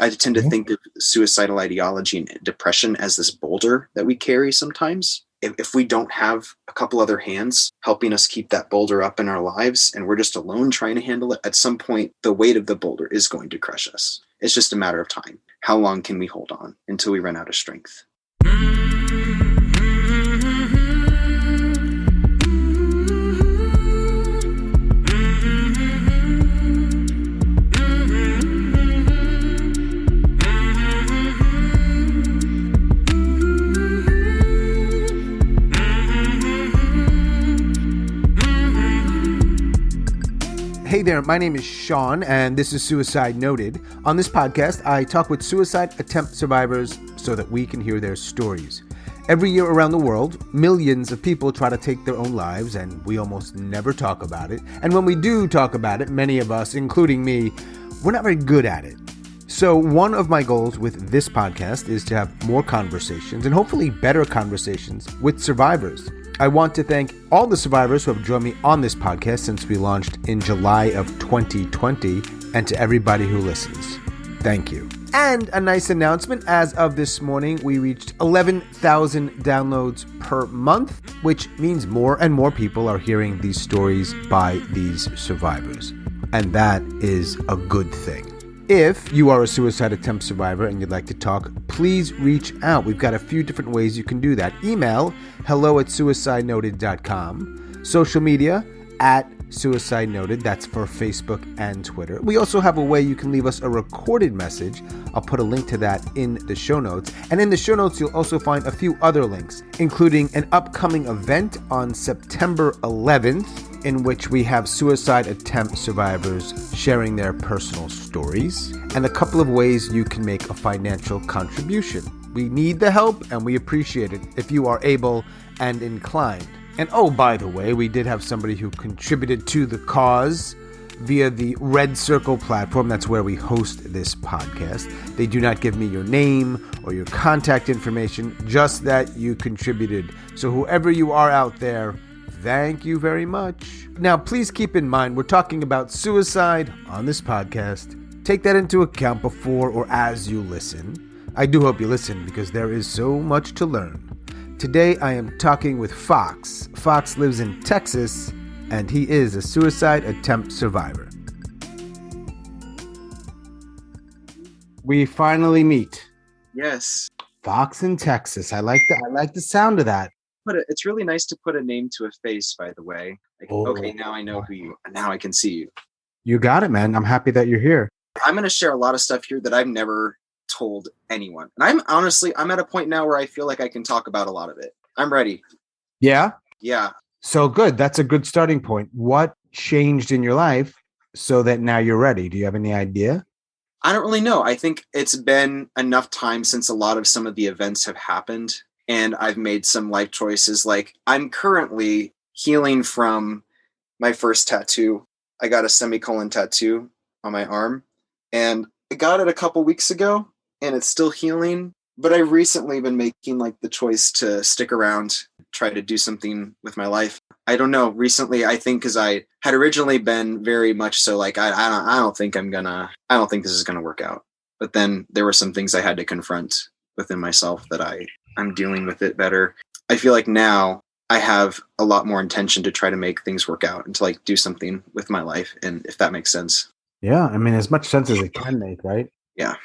I tend to think of suicidal ideology and depression as this boulder that we carry sometimes. If we don't have a couple other hands helping us keep that boulder up in our lives and we're just alone trying to handle it, at some point, the weight of the boulder is going to crush us. It's just a matter of time. How long can we hold on until we run out of strength? Hey there, my name is Sean, and this is Suicide Noted. On this podcast, I talk with suicide attempt survivors so that we can hear their stories. Every year around the world, millions of people try to take their own lives, and we almost never talk about it. And when we do talk about it, many of us, including me, we're not very good at it. So one of my goals with this podcast is to have more conversations, and hopefully better conversations, with survivors. I want to thank all the survivors who have joined me on this podcast since we launched in July of 2020, and to everybody who listens. Thank you. And a nice announcement, as of this morning, we reached 11,000 downloads per month, which means more and more people are hearing these stories by these survivors. And that is a good thing. If you are a suicide attempt survivor and you'd like to talk, please reach out. We've got a few different ways you can do that. Email hello@suicidenoted.com. Social media @Suicide Noted. That's for Facebook and Twitter. We also have a way you can leave us a recorded message. I'll put a link to that in the show notes. And in the show notes, you'll also find a few other links, including an upcoming event on September 11th, in which we have suicide attempt survivors sharing their personal stories, and a couple of ways you can make a financial contribution. We need the help, and we appreciate it if you are able and inclined. And oh, by the way, we did have somebody who contributed to the cause via the Red Circle platform. That's where we host this podcast. They do not give me your name or your contact information, just that you contributed. So whoever you are out there, thank you very much. Now, please keep in mind, we're talking about suicide on this podcast. Take that into account before or as you listen. I do hope you listen, because there is so much to learn. Today, I am talking with Fox. Fox lives in Texas, and he is a suicide attempt survivor. We finally meet. Yes. Fox in Texas. I like the sound of that. It's really nice to put a name to a face, by the way. Okay, now I know who you are. Now I can see you. You got it, man. I'm happy that you're here. I'm going to share a lot of stuff here that I've never told anyone. And I'm at a point now where I feel like I can talk about a lot of it. I'm ready. Yeah? Yeah. So good. That's a good starting point. What changed in your life so that now you're ready? Do you have any idea? I don't really know. I think it's been enough time since a lot of some of the events have happened, and I've made some life choices. Like, I'm currently healing from my first tattoo. I got a semicolon tattoo on my arm, and I got it a couple weeks ago, and it's still healing. But I've recently been making the choice to stick around, try to do something with my life. I don't know. Recently, I think, because I had originally been very much so I don't think this is gonna work out. But then there were some things I had to confront within myself that I'm dealing with it better. I feel like now I have a lot more intention to try to make things work out and to do something with my life. And if that makes sense. Yeah. I mean, as much sense as it can make, right? Yeah.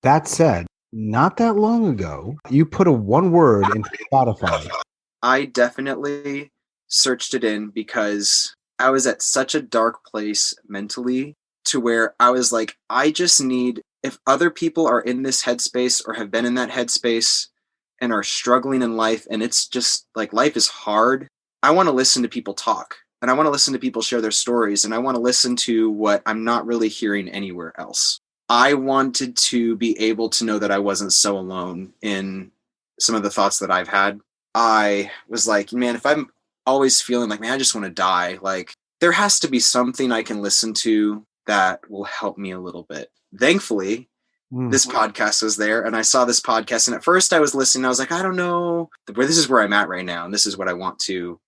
That said, not that long ago, you put a one word into Spotify. I definitely searched it in because I was at such a dark place mentally, to where I was like, I just need, if other people are in this headspace or have been in that headspace and are struggling in life, and it's just life is hard, I want to listen to people talk, and I want to listen to people share their stories, and I want to listen to what I'm not really hearing anywhere else. I wanted to be able to know that I wasn't so alone in some of the thoughts that I've had. I was like, man, if I'm always feeling man, I just want to die, there has to be something I can listen to that will help me a little bit. Thankfully, this podcast was there, and I saw this podcast, and at first I was listening. I was like, I don't know, this is where I'm at right now, and this is what I want to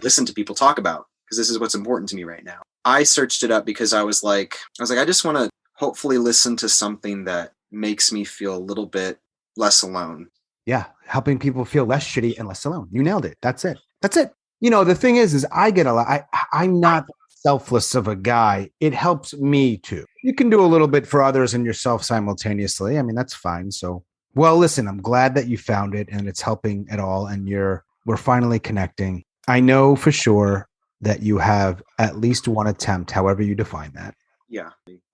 listen to people talk about, because this is what's important to me right now. I searched it up because I was like, I just want to hopefully listen to something that makes me feel a little bit less alone. Yeah, helping people feel less shitty and less alone. You nailed it. That's it. That's it. The thing is I get a lot. I'm not selfless of a guy. It helps me too. You can do a little bit for others and yourself simultaneously. I mean, that's fine. So, well, listen, I'm glad that you found it and it's helping at all. And we're finally connecting. I know for sure that you have at least one attempt, however you define that. Yeah.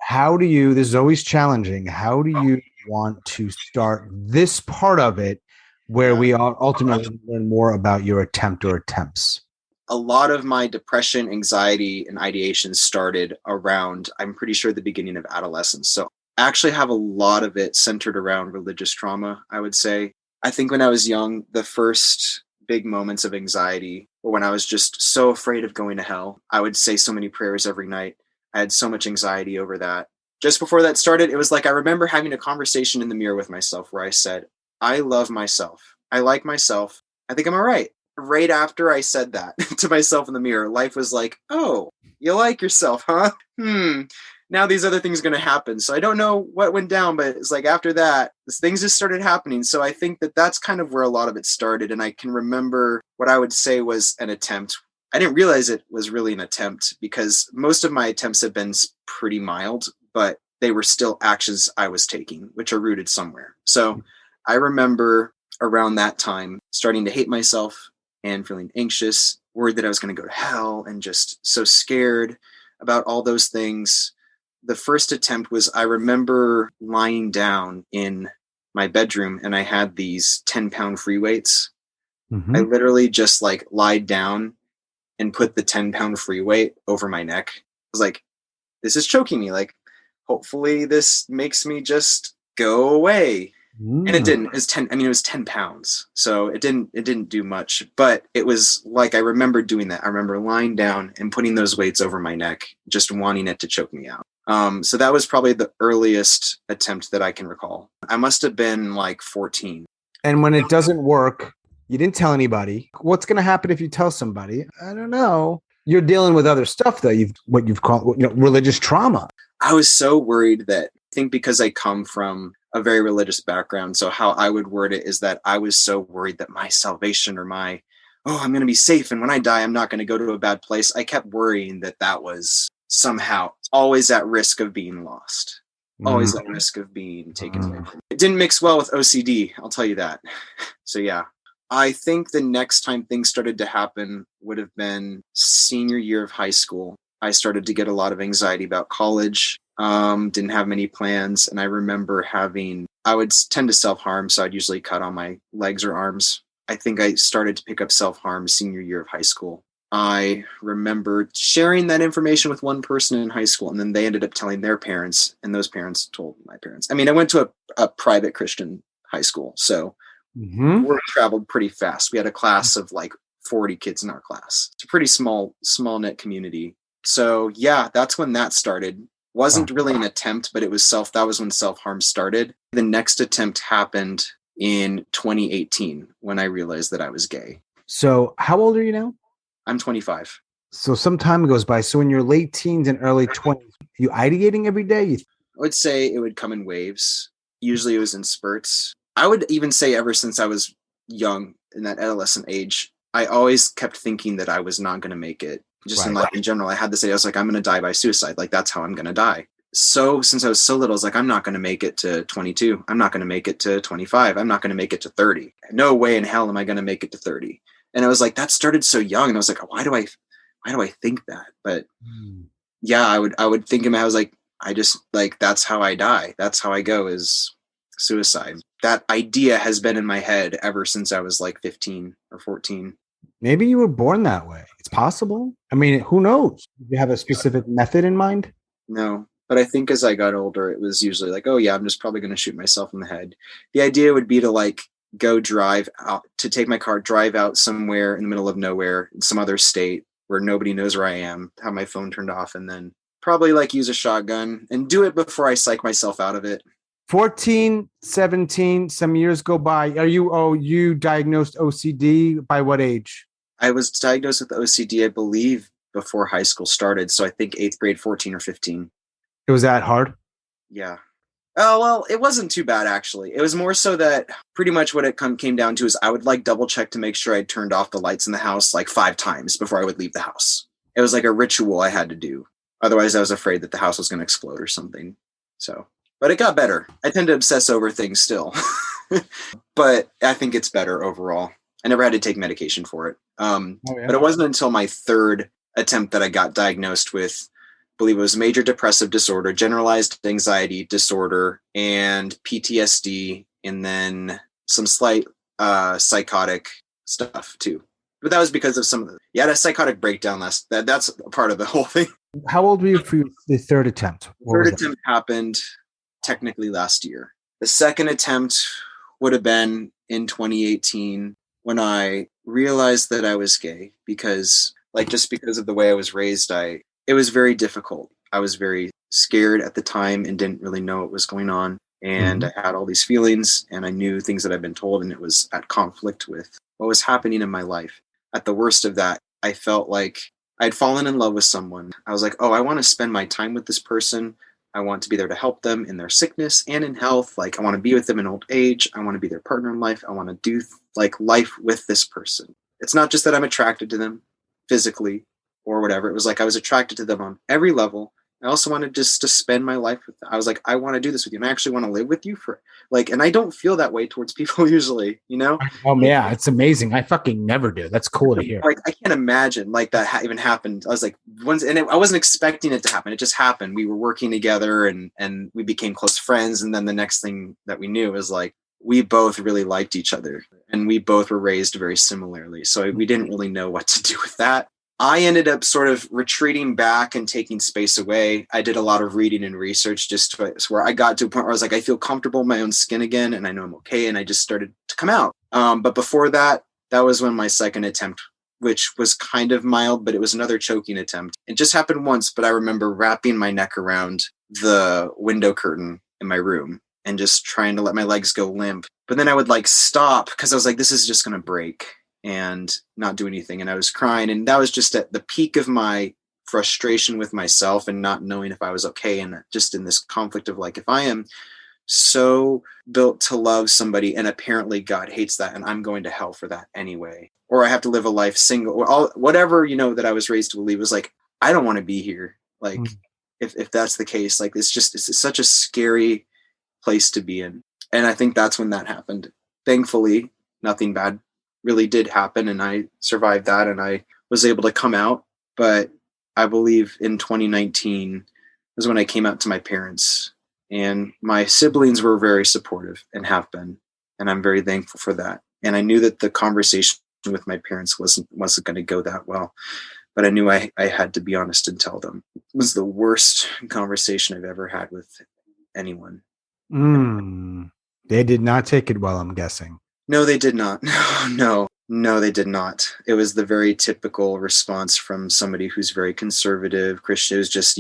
This is always challenging. How do you want to start this part of it where we ultimately learn more about your attempt or attempts? A lot of my depression, anxiety, and ideation started around, I'm pretty sure, the beginning of adolescence. So I actually have a lot of it centered around religious trauma, I would say. I think when I was young, the first big moments of anxiety were when I was just so afraid of going to hell. I would say so many prayers every night. I had so much anxiety over that. Just before that started, it was like I remember having a conversation in the mirror with myself where I said, I love myself. I like myself. I think I'm all right. Right after I said that to myself in the mirror, life was like, oh, you like yourself, huh? Now these other things are going to happen. So I don't know what went down, but it's like after that, things just started happening. So I think that that's kind of where a lot of it started. And I can remember what I would say was an attempt. I didn't realize it was really an attempt because most of my attempts have been pretty mild, but they were still actions I was taking, which are rooted somewhere. So I remember around that time starting to hate myself and feeling anxious, worried that I was going to go to hell, and just so scared about all those things. The first attempt was, I remember lying down in my bedroom and I had these 10-pound free weights. Mm-hmm. I literally just like lied down and put the 10-pound free weight over my neck. I was like, this is choking me. Like, hopefully this makes me just go away. And it didn't. It was 10. I mean, it was 10 pounds. So it didn't do much, but it was like, I remember doing that. I remember lying down and putting those weights over my neck, just wanting it to choke me out. So that was probably the earliest attempt that I can recall. I must have been like 14. And when it doesn't work, you didn't tell anybody. What's going to happen if you tell somebody? I don't know. You're dealing with other stuff though. What you've called, religious trauma. I was so worried that, I think because I come from a very religious background. So how I would word it is that I was so worried that my salvation or I'm going to be safe. And when I die, I'm not going to go to a bad place. I kept worrying that was somehow always at risk of being lost, always at risk of being taken away from me. It didn't mix well with OCD. I'll tell you that. So yeah, I think the next time things started to happen would have been senior year of high school. I started to get a lot of anxiety about college. Didn't have many plans. And I remember I would tend to self-harm. So I'd usually cut on my legs or arms. I think I started to pick up self-harm senior year of high school. I remember sharing that information with one person in high school, and then they ended up telling their parents, and those parents told my parents. I mean, I went to a private Christian high school, so we traveled pretty fast. We had a class of like 40 kids in our class. It's a pretty small knit community. So yeah, that's when that started. Wasn't really an attempt, but it was that was when self-harm started. The next attempt happened in 2018 when I realized that I was gay. So how old are you now? I'm 25. So some time goes by. So in your late teens and early 20s, you ideating every day? I would say it would come in waves. Usually it was in spurts. I would even say ever since I was young, in that adolescent age, I always kept thinking that I was not going to make it. Just in life in general, I had this idea. I was like, I'm going to die by suicide. Like, that's how I'm going to die. So since I was so little, I was like, I'm not going to make it to 22. I'm not going to make it to 25. I'm not going to make it to 30. No way in hell am I going to make it to 30. And I was like, that started so young. And I was like, why do I think that? But yeah, I would think in my head, I was like, I just like, that's how I die. That's how I go, is suicide. That idea has been in my head ever since I was like 15 or 14. Maybe you were born that way. It's possible. I mean, who knows? Do you have a specific method in mind? No, but I think as I got older, it was usually like, oh yeah, I'm just probably going to shoot myself in the head. The idea would be to like go drive out, to take my car, drive out somewhere in the middle of nowhere in some other state where nobody knows where I am, have my phone turned off, and then probably like use a shotgun and do it before I psych myself out of it. 14, 17, some years go by. You diagnosed OCD by what age? I was diagnosed with OCD, I believe, before high school started. So I think 8th grade, 14 or 15. It was that hard? Yeah. Oh, well, it wasn't too bad, actually. It was more so that pretty much what it came down to is I would like double check to make sure I'd turned off the lights in the house like 5 times before I would leave the house. It was like a ritual I had to do. Otherwise, I was afraid that the house was going to explode or something. So, but it got better. I tend to obsess over things still, but I think it's better overall. I never had to take medication for it. But it wasn't until my third attempt that I got diagnosed with, I believe it was major depressive disorder, generalized anxiety disorder, and PTSD, and then some slight psychotic stuff too. But that was because of some of the, a psychotic breakdown that's a part of the whole thing. How old were you for the third attempt? Third attempt happened technically last year. The second attempt would have been in 2018 when I realized that I was gay because just because of the way I was raised, it was very difficult. I was very scared at the time and didn't really know what was going on. And I had all these feelings and I knew things that I'd been told, and it was at conflict with what was happening in my life. At the worst of that, I felt like I'd fallen in love with someone. I was like, oh, I want to spend my time with this person. I want to be there to help them in their sickness and in health. Like, I want to be with them in old age. I want to be their partner in life. I want to do life with this person. It's not just that I'm attracted to them physically or whatever. It was like I was attracted to them on every level. I also wanted just to spend my life with them. I was like, I want to do this with you. And I actually want to live with you and I don't feel that way towards people usually, Oh, yeah. It's amazing. I fucking never do. That's cool to hear. Like, I can't imagine that even happened. I was like, I wasn't expecting it to happen. It just happened. We were working together and we became close friends. And then the next thing that we knew was like, we both really liked each other and we both were raised very similarly. So we didn't really know what to do with that. I ended up sort of retreating back and taking space away. I did a lot of reading and research just where I got to a point where I was like, I feel comfortable in my own skin again and I know I'm okay. And I just started to come out. But before that was when my second attempt, which was kind of mild, but it was another choking attempt. It just happened once, but I remember wrapping my neck around the window curtain in my room and just trying to let my legs go limp. But then I would stop because I was like, this is just going to break. And not do anything. And I was crying. And that was just at the peak of my frustration with myself and not knowing if I was okay. And just in this conflict of if I am so built to love somebody and apparently God hates that and I'm going to hell for that anyway, or I have to live a life single or whatever, that I was raised to believe was I don't want to be here. If that's the case, it's such a scary place to be in. And I think that's when that happened. Thankfully, nothing bad really did happen and I survived that and I was able to come out. But I believe in 2019 was when I came out to my parents, and my siblings were very supportive and have been, and I'm very thankful for that. And I knew that the conversation with my parents wasn't going to go that well, but I knew I had to be honest and tell them. It was the worst conversation I've ever had with anyone. They did not take it well, I'm guessing. No, they did not. No, they did not. It was the very typical response from somebody who's very conservative Christian. It was just,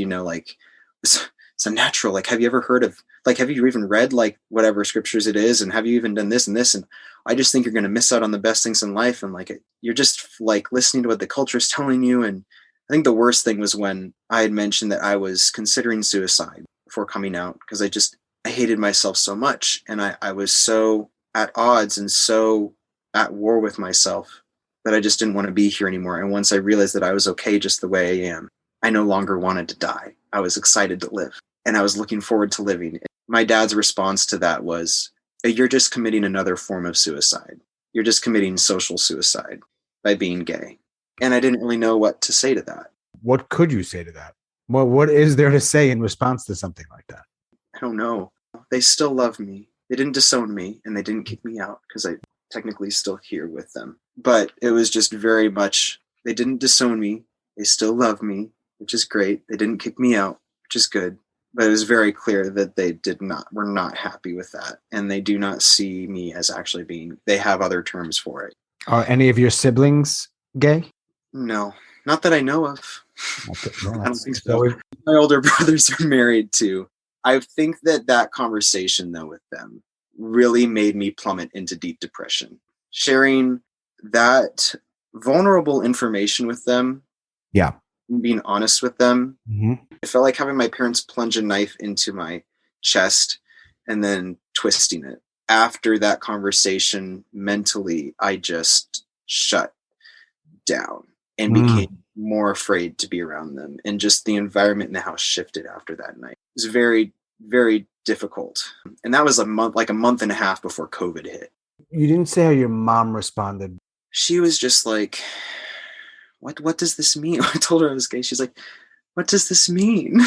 it's a natural. Have you ever heard of, have you even read whatever scriptures it is? And have you even done this and this? And I just think you're going to miss out on the best things in life. And you're just listening to what the culture is telling you. And I think the worst thing was when I had mentioned that I was considering suicide before coming out because I hated myself so much. And I was so at odds and so at war with myself that I just didn't want to be here anymore. And once I realized that I was okay just the way I am, I no longer wanted to die. I was excited to live and I was looking forward to living. My dad's response to that was, you're just committing another form of suicide. You're just committing social suicide by being gay. And I didn't really know what to say to that. What could you say to that? Well, what is there to say in response to something like that? I don't know. They still love me. They didn't disown me and they didn't kick me out because I technically still here with them. But it was just very much, they didn't disown me. They still love me, which is great. They didn't kick me out, which is good. But it was very clear that they were not happy with that. And they do not see me as actually they have other terms for it. Are any of your siblings gay? No, not that I know of. Okay, I don't think so. My older brothers are married too. I think that conversation, though, with them really made me plummet into deep depression. Sharing that vulnerable information with them, yeah, being honest with them, I felt like having my parents plunge a knife into my chest and then twisting it. After that conversation, mentally, I just shut down and became more afraid to be around them. And just the environment in the house shifted after that night. It was very, very difficult. And that was a month and a half before COVID hit. You didn't say how your mom responded. She was just like, what does this mean? I told her I was gay. She's like, what does this mean?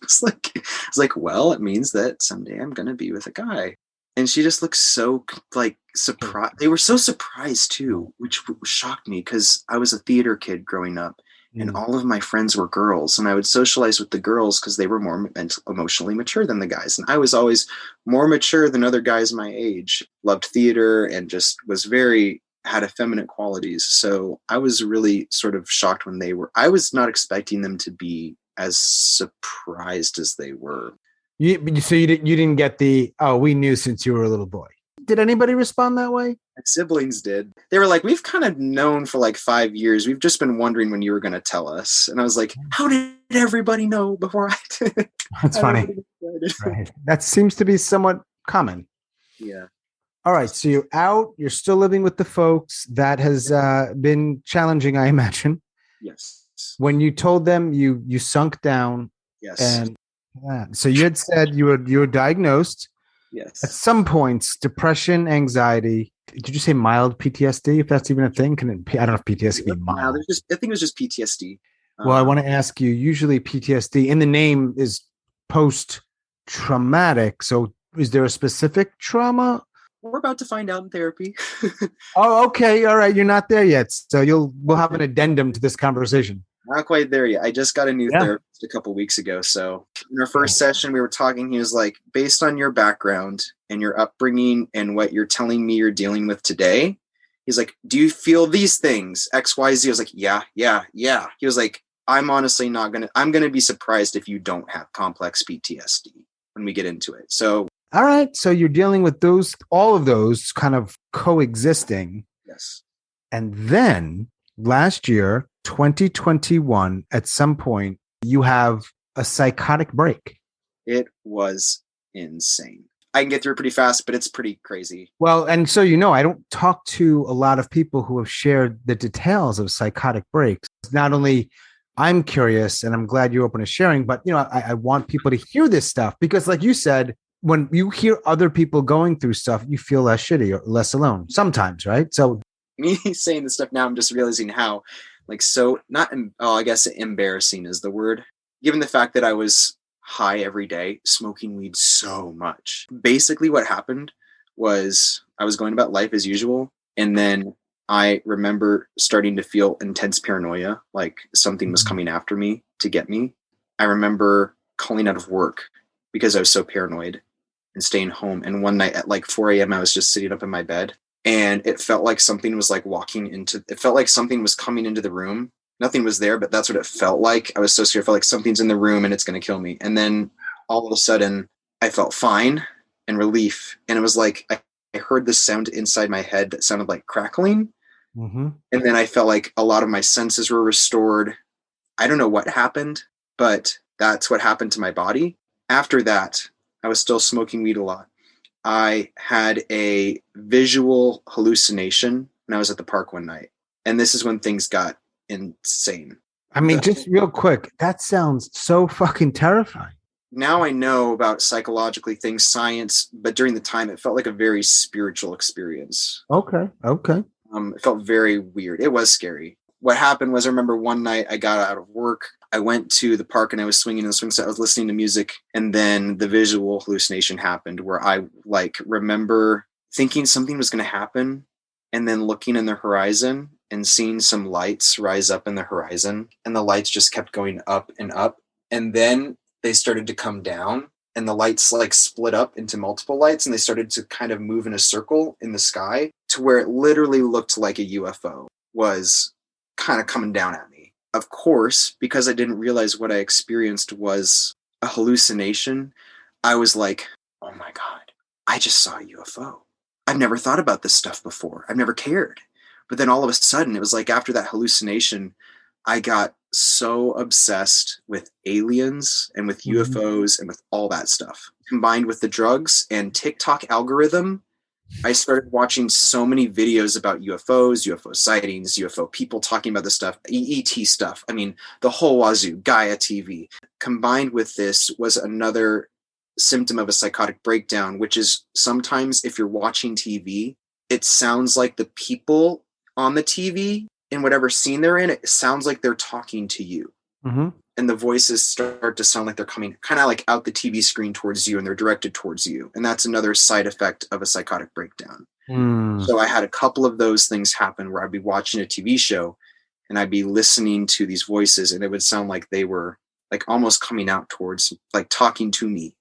It's like, well, it means that someday I'm going to be with a guy. And she just looked so like surprised. They were so surprised too, which shocked me because I was a theater kid growing up and all of my friends were girls and I would socialize with the girls because they were more emotionally mature than the guys. And I was always more mature than other guys my age, loved theater and just had effeminate qualities. So I was really sort of shocked when I was not expecting them to be as surprised as they were. So you didn't get the, oh, we knew since you were a little boy. Did anybody respond that way? My siblings did. They were like, we've kind of known for like 5 years. We've just been wondering when you were going to tell us. And I was like, how did everybody know before I did? That's funny. Right. That seems to be somewhat common. Yeah. All right. So you're out. You're still living with the folks. That has been challenging, I imagine. Yes. When you told them you sunk down. Yes. And so you had said you were diagnosed. Yes. At some points, depression, anxiety. Did you say mild PTSD? If that's even a thing, I don't know if PTSD can be mild. I think it was just PTSD. Well, I want to ask you. Usually, PTSD in the name is post-traumatic. So, is there a specific trauma? We're about to find out in therapy. Oh, okay, all right. You're not there yet, so we'll have an addendum to this conversation. Not quite there yet. I just got a new therapist a couple weeks ago. So in our first session, we were talking. He was like, based on your background and your upbringing and what you're telling me you're dealing with today, he's like, do you feel these things? X, Y, Z. I was like, yeah. He was like, I'm honestly I'm going to be surprised if you don't have complex PTSD when we get into it. So, all right. So you're dealing with all of those kind of coexisting. Yes. And then last year, 2021, at some point, you have a psychotic break. It was insane. I can get through it pretty fast, but it's pretty crazy. Well, and so, I don't talk to a lot of people who have shared the details of psychotic breaks. Not only I'm curious and I'm glad you're open to sharing, but, I want people to hear this stuff because like you said, when you hear other people going through stuff, you feel less shitty or less alone sometimes, right? So me saying this stuff now, I'm just realizing how I guess embarrassing is the word, given the fact that I was high every day, smoking weed so much. Basically what happened was I was going about life as usual. And then I remember starting to feel intense paranoia, like something was coming after me to get me. I remember calling out of work because I was so paranoid and staying home. And one night at like 4 a.m., I was just sitting up in my bed. And it felt like something was like it felt like something was coming into the room. Nothing was there, but that's what it felt like. I was so scared. I felt like something's in the room and it's going to kill me. And then all of a sudden I felt fine and relief. And it was like, I heard this sound inside my head that sounded like crackling. Mm-hmm. And then I felt like a lot of my senses were restored. I don't know what happened, but that's what happened to my body. After that, I was still smoking weed a lot. I had a visual hallucination when I was at the park one night. And this is when things got insane. I mean, just real quick, that sounds so fucking terrifying. Now I know about psychologically things, science, but during the time it felt like a very spiritual experience. Okay. It felt very weird. It was scary. What happened was I remember one night I got out of work. I went to the park and I was swinging in the swing set. I was listening to music. And then the visual hallucination happened where I remember thinking something was going to happen and then looking in the horizon and seeing some lights rise up in the horizon. And the lights just kept going up and up. And then they started to come down and the lights split up into multiple lights and they started to kind of move in a circle in the sky to where it literally looked like a UFO was kind of coming down at me. Of course, because I didn't realize what I experienced was a hallucination, I was like, oh my God, I just saw a UFO. I've never thought about this stuff before. I've never cared. But then all of a sudden, it was like after that hallucination, I got so obsessed with aliens and with UFOs and with all that stuff. Combined with the drugs and TikTok algorithm, I started watching so many videos about UFOs, UFO sightings, UFO people talking about this stuff, EET stuff. I mean, the whole wazoo, Gaia TV. Combined with this was another symptom of a psychotic breakdown, which is sometimes if you're watching TV, it sounds like the people on the TV in whatever scene they're in, it sounds like they're talking to you. Mm-hmm. And the voices start to sound like they're coming kind of like out the TV screen towards you, and they're directed towards you. And that's another side effect of a psychotic breakdown. So I had a couple of those things happen where I'd be watching a TV show and I'd be listening to these voices, and it would sound like they were like almost coming out towards, like talking to me,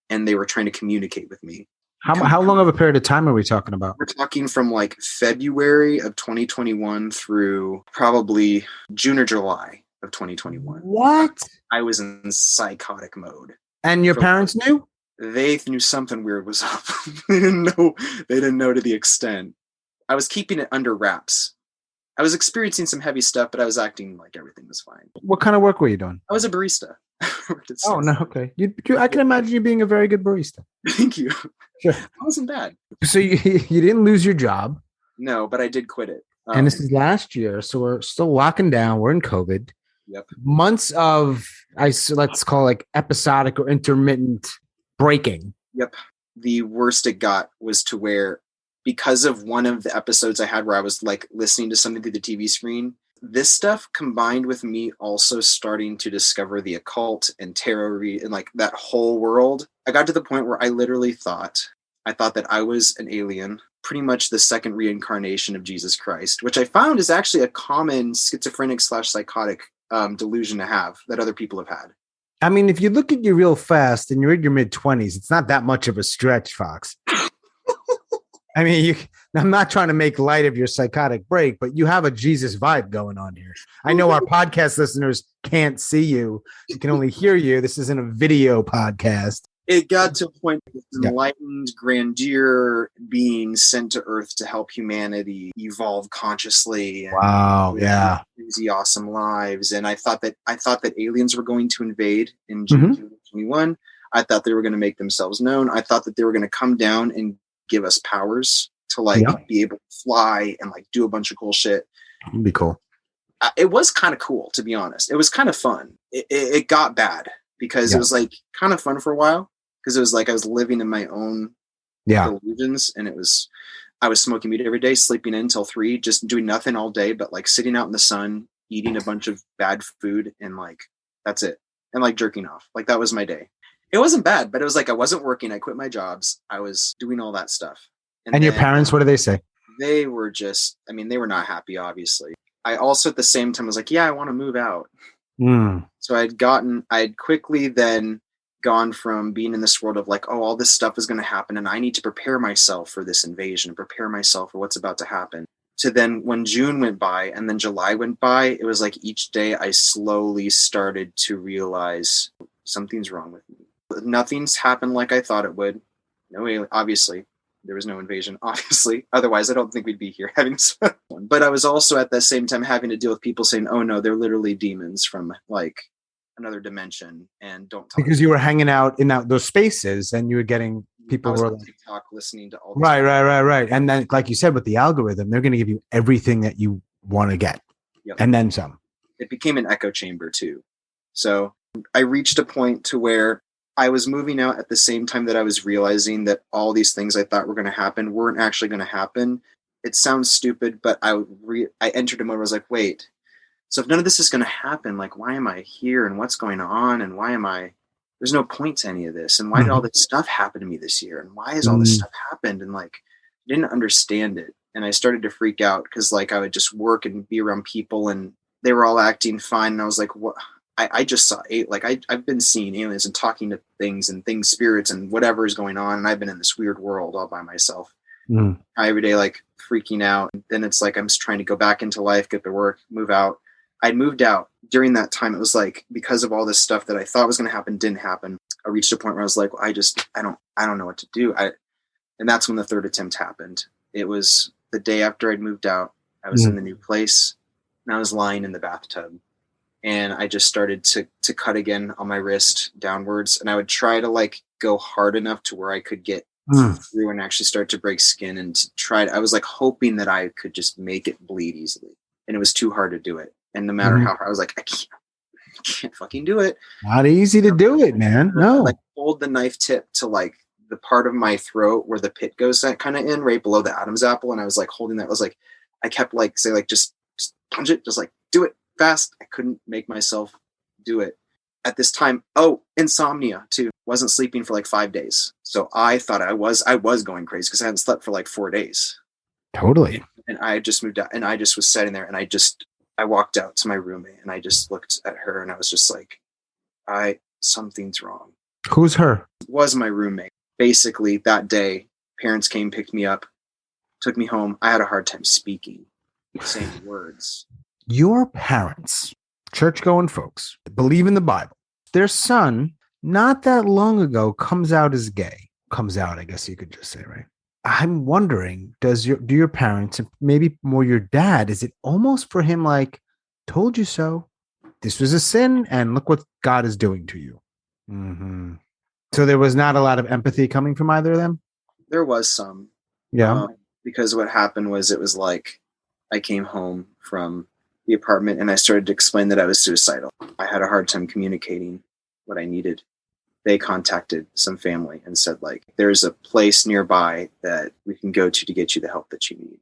and they were trying to communicate with me. How long of a period of time are we talking about? We're talking from like February of 2021 through probably June or July of 2021. What? I was in psychotic mode. And your parents knew? They knew something weird was up. They didn't know to the extent. I was keeping it under wraps. I was experiencing some heavy stuff, but I was acting like everything was fine. What kind of work were you doing? I was a barista. Oh, no, okay. I can imagine you being a very good barista. Thank you. Sure. That wasn't bad. So you didn't lose your job. No, but I did quit it. And this is last year, so we're still locking down. We're in COVID. Yep. Months of, let's call it like episodic or intermittent breaking. Yep. The worst it got was to where, because of one of the episodes I had where I was like listening to something through the TV screen, this stuff combined with me also starting to discover the occult and tarot and like that whole world, I got to the point where I literally thought that I was an alien, pretty much the second reincarnation of Jesus Christ, which I found is actually a common schizophrenic / psychotic delusion to have that other people have had. I mean, if you look at you real fast and you're in your mid-20s, it's not that much of a stretch, Fox. I mean, I'm not trying to make light of your psychotic break, but you have a Jesus vibe going on here. I know our podcast listeners can't see you. You can only hear you. This isn't a video podcast. It got to a point with enlightened grandeur being sent to Earth to help humanity evolve consciously. And wow, yeah. Crazy, awesome lives. And I thought that aliens were going to invade in June 2021. I thought they were going to make themselves known. I thought that they were going to come down and give us powers to like be able to fly and like do a bunch of cool shit. That'd be cool. It was kind of cool, to be honest. It was kind of fun. It got bad because it was like kind of fun for a while, because it was like I was living in my own delusions, and I was smoking weed every day, sleeping in until 3, just doing nothing all day, but like sitting out in the sun, eating a bunch of bad food, and like that's it, and like jerking off. Like that was my day. It wasn't bad, but it was like I wasn't working. I quit my jobs. I was doing all that stuff. And your parents, what do they say? They were just, I mean, they were not happy, obviously. I also at the same time was like, yeah, I want to move out. So I'd quickly then gone from being in this world of like, oh, all this stuff is going to happen and I need to prepare myself for this invasion and prepare myself for what's about to happen, to then when June went by and then July went by, it was like each day I slowly started to realize something's wrong with me. Nothing's happened like I thought it would. No, obviously there was no invasion, obviously. Otherwise, I don't think we'd be here having this one. But I was also at the same time having to deal with people saying, oh no, they're literally demons from like another dimension and don't talk. Because you were hanging out in those spaces and you were getting people were on TikTok listening to all this. Right. And then, like you said, with the algorithm, they're going to give you everything that you want to get. Yep. And then some. It became an echo chamber too. So I reached a point to where I was moving out at the same time that I was realizing that all these things I thought were going to happen weren't actually going to happen. It sounds stupid, but I entered a mode where I was like, wait, so if none of this is going to happen, like, why am I here and what's going on? And there's no point to any of this. And why did all this stuff happen to me this year? And why has all this stuff happened? And like, I didn't understand it. And I started to freak out because like I would just work and be around people and they were all acting fine. And I was like, what? I just saw I've been seeing aliens and talking to things, spirits and whatever is going on. And I've been in this weird world all by myself. Every day, like freaking out. And then it's like, I'm just trying to go back into life, get to work, move out. I'd moved out during that time. It was like, because of all this stuff that I thought was going to happen, didn't happen. I reached a point where I was like, well, I don't know what to do. And that's when the third attempt happened. It was the day after I'd moved out. I was in the new place and I was lying in the bathtub and I just started to cut again on my wrist downwards, and I would try to like go hard enough to where I could get through and actually start to break skin, and to try. I was like hoping that I could just make it bleed easily, and it was too hard to do it. And no matter how hard, I was like, I can't fucking do it. Not easy to do it, man. No. I, like hold the knife tip to like the part of my throat where the pit goes that kind of in, right below the Adam's apple, and I was like holding that. I was like, I kept like say like just punch it, just like do it fast. I couldn't make myself do it at this time. Oh, insomnia too. Wasn't sleeping for like 5 days, so I thought I was going crazy because I hadn't slept for like 4 days. Totally. And I just moved out, and I just was sitting there, and I walked out to my roommate, and I just looked at her, and I was just like, something's wrong. Who's her? It was my roommate. Basically, that day, parents came, picked me up, took me home. I had a hard time speaking, saying words. Your parents, church-going folks, believe in the Bible. Their son, not that long ago, comes out as gay. Comes out, I guess you could just say, right? I'm wondering, do your parents, and maybe more your dad, is it almost for him like, told you so? This was a sin, and look what God is doing to you. Mm-hmm. So there was not a lot of empathy coming from either of them? There was some. Yeah. Because what happened was it was like I came home from the apartment and I started to explain that I was suicidal. I had a hard time communicating what I needed. They contacted some family and said, like, there's a place nearby that we can go to get you the help that you need.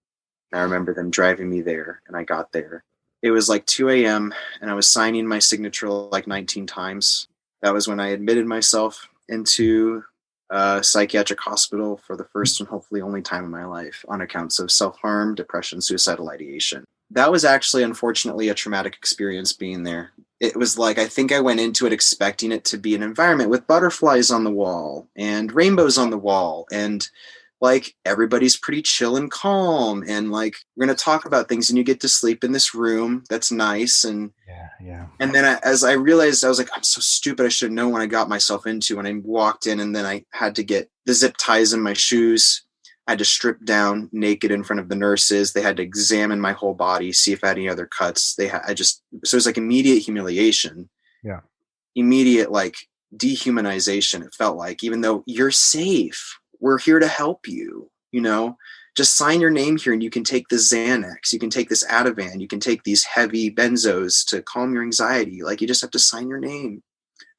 And I remember them driving me there, and I got there. It was like 2 a.m. and I was signing my signature like 19 times. That was when I admitted myself into a psychiatric hospital for the first and hopefully only time in my life on accounts of self-harm, depression, suicidal ideation. That was actually, unfortunately, a traumatic experience being there. It was like, I think I went into it expecting it to be an environment with butterflies on the wall and rainbows on the wall. And like, everybody's pretty chill and calm. And like, we're going to talk about things, and you get to sleep in this room that's nice. And yeah. And then as I realized, I was like, I'm so stupid. I should have known what I got myself into when I walked in. And then I had to get the zip ties in my shoes. I had to strip down naked in front of the nurses. They had to examine my whole body, see if I had any other cuts. So it was like immediate humiliation. Yeah. Immediate like dehumanization. It felt like, even though you're safe, we're here to help you, just sign your name here and you can take the Xanax, you can take this Ativan, you can take these heavy benzos to calm your anxiety. Like, you just have to sign your name.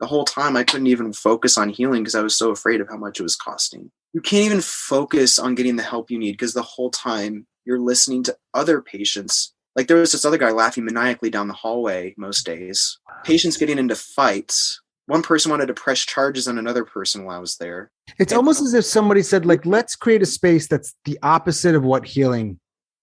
The whole time I couldn't even focus on healing because I was so afraid of how much it was costing. You can't even focus on getting the help you need because the whole time you're listening to other patients. Like, there was this other guy laughing maniacally down the hallway most days. Patients getting into fights. One person wanted to press charges on another person while I was there. It's almost as if somebody said, like, let's create a space that's the opposite of what healing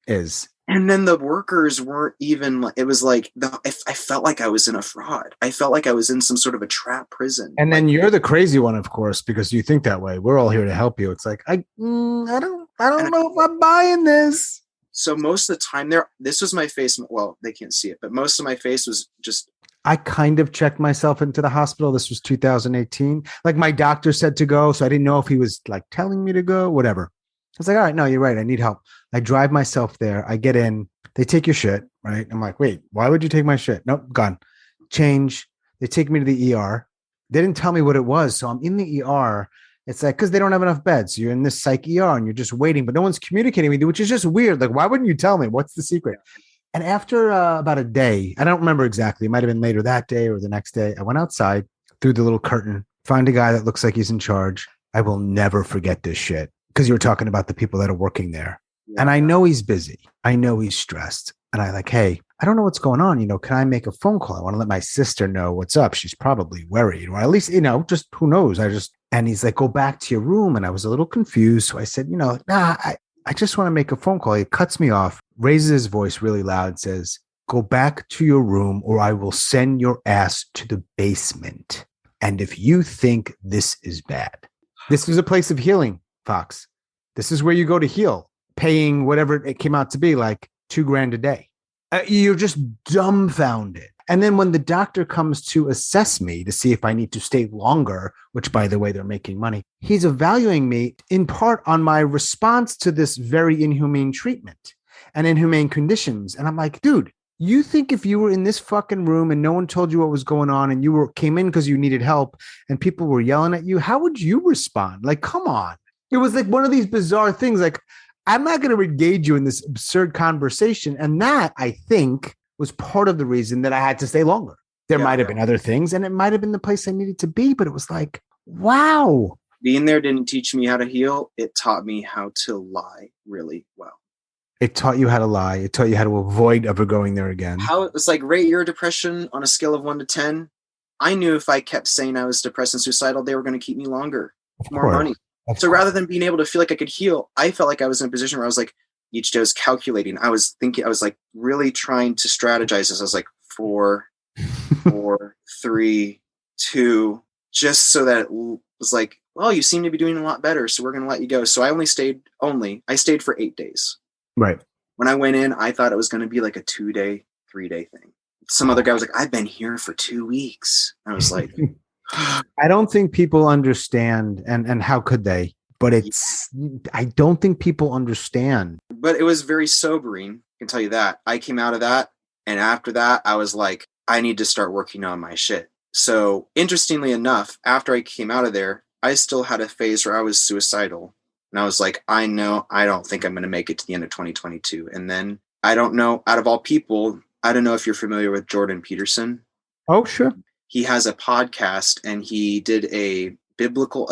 is. And then the workers weren't even, it was like, I felt like I was in a fraud. I felt like I was in some sort of a trap prison. And then you're the crazy one, of course, because you think that way. We're all here to help you. It's like, I don't know if I'm buying this. So most of the time this was my face. Well, they can't see it, but most of my face was just. I kind of checked myself into the hospital. This was 2018. Like, my doctor said to go. So I didn't know if he was like telling me to go, whatever. I was like, all right, no, you're right. I need help. I drive myself there. I get in. They take your shit, right? I'm like, wait, why would you take my shit? Nope, gone. Change. They take me to the ER. They didn't tell me what it was. So I'm in the ER. It's like, because they don't have enough beds. You're in this psych ER and you're just waiting, but no one's communicating with you, which is just weird. Like, why wouldn't you tell me? What's the secret? And after about a day, I don't remember exactly. It might have been later that day or the next day. I went outside through the little curtain, find a guy that looks like he's in charge. I will never forget this shit. Because you were talking about the people that are working there. Yeah. And I know he's busy. I know he's stressed. And I like, hey, I don't know what's going on. Can I make a phone call? I want to let my sister know what's up. She's probably worried. Or at least, just who knows? And he's like, go back to your room. And I was a little confused. So I said, I just want to make a phone call. He cuts me off, raises his voice really loud, and says, go back to your room or I will send your ass to the basement. And if you think this is bad, this is a place of healing. Fox, this is where you go to heal, paying whatever it came out to be, like $2,000 a day. You're just dumbfounded. And then when the doctor comes to assess me to see if I need to stay longer, which, by the way, they're making money, he's evaluating me in part on my response to this very inhumane treatment and inhumane conditions. And I'm like, dude, You think if you were in this fucking room and no one told you what was going on and came in because you needed help and people were yelling at you, how would you respond? Like, come on. It was like one of these bizarre things. Like, I'm not going to engage you in this absurd conversation. And that, I think, was part of the reason that I had to stay longer. There might have been other things, and it might have been the place I needed to be, but it was like, wow. Being there didn't teach me how to heal. It taught me how to lie really well. It taught you how to lie. It taught you how to avoid ever going there again. How it was like, rate your depression on a scale of 1 to 10. I knew if I kept saying I was depressed and suicidal, they were going to keep me longer, more money. So rather than being able to feel like I could heal, I felt like I was in a position where I was like, each day I was calculating. I was thinking, I was like really trying to strategize this. I was like 4, 3, 2, just so that it was like, well, you seem to be doing a lot better, so we're going to let you go. So I stayed for 8 days. Right. When I went in, I thought it was going to be like a 2-day, 3-day thing. Some other guy was like, I've been here for 2 weeks. I was like, I don't think people understand, and how could they? But I don't think people understand. But it was very sobering. I can tell you that. I came out of that, and after that, I was like, I need to start working on my shit. So interestingly enough, after I came out of there, I still had a phase where I was suicidal. And I was like, I don't think I'm going to make it to the end of 2022. And then I don't know, out of all people, I don't know if you're familiar with Jordan Peterson. Oh, sure. He has a podcast, and he did a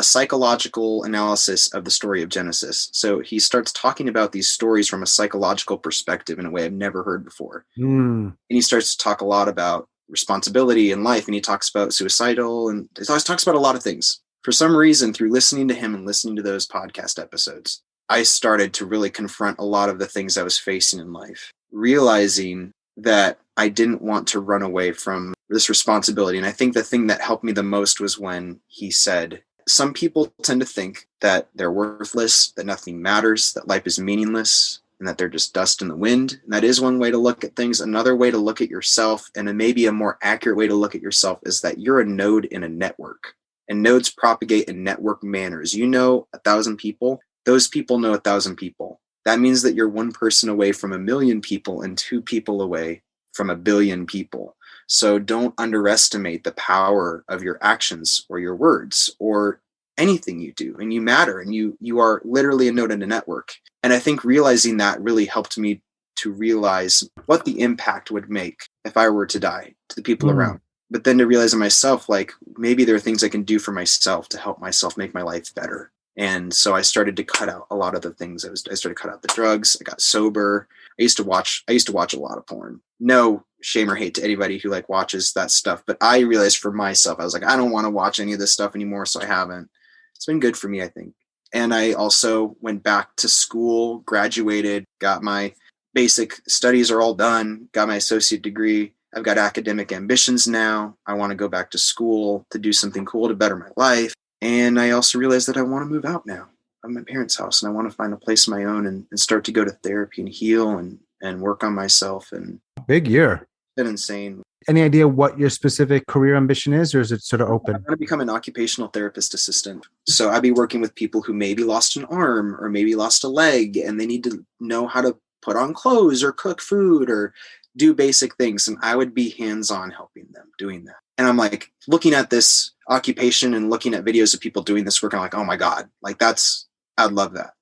psychological analysis of the story of Genesis. So he starts talking about these stories from a psychological perspective in a way I've never heard before. And he starts to talk a lot about responsibility in life, and he talks about suicidal, and he talks about a lot of things. For some reason, through listening to him and listening to those podcast episodes, I started to really confront a lot of the things I was facing in life, realizing that I didn't want to run away from this responsibility. And I think the thing that helped me the most was when he said, some people tend to think that they're worthless, that nothing matters, that life is meaningless, and that they're just dust in the wind. And that is one way to look at things. Another way to look at yourself, and maybe a more accurate way to look at yourself, is that you're a node in a network. And nodes propagate in network manners. You know 1,000 people. Those people know 1,000 people. That means that you're one person away from 1,000,000 people and 2 people away from 1,000,000,000 people. So don't underestimate the power of your actions or your words or anything you do. And you matter, and you are literally a node in a network. And I think realizing that really helped me to realize what the impact would make if I were to die to the people around. But then to realize in myself, like, maybe there are things I can do for myself to help myself make my life better. And so I started to cut out a lot of the things. I started to cut out the drugs. I got sober. I used to watch a lot of porn. No shame or hate to anybody who like watches that stuff. But I realized for myself, I was like, I don't want to watch any of this stuff anymore. So I haven't. It's been good for me, I think. And I also went back to school, graduated, got my basic studies are all done, got my associate degree. I've got academic ambitions now. I want to go back to school to do something cool to better my life. And I also realized that I want to move out now of my parents' house, and I want to find a place of my own and start to go to therapy and heal and work on myself. And big year. It's been insane. Any idea what your specific career ambition is, or is it sort of open? I want to become an occupational therapist assistant. So I'd be working with people who maybe lost an arm or maybe lost a leg, and they need to know how to put on clothes or cook food or do basic things. And I would be hands-on helping them doing that. And I'm like looking at this occupation and looking at videos of people doing this work. I'm like, oh my God, like I'd love that.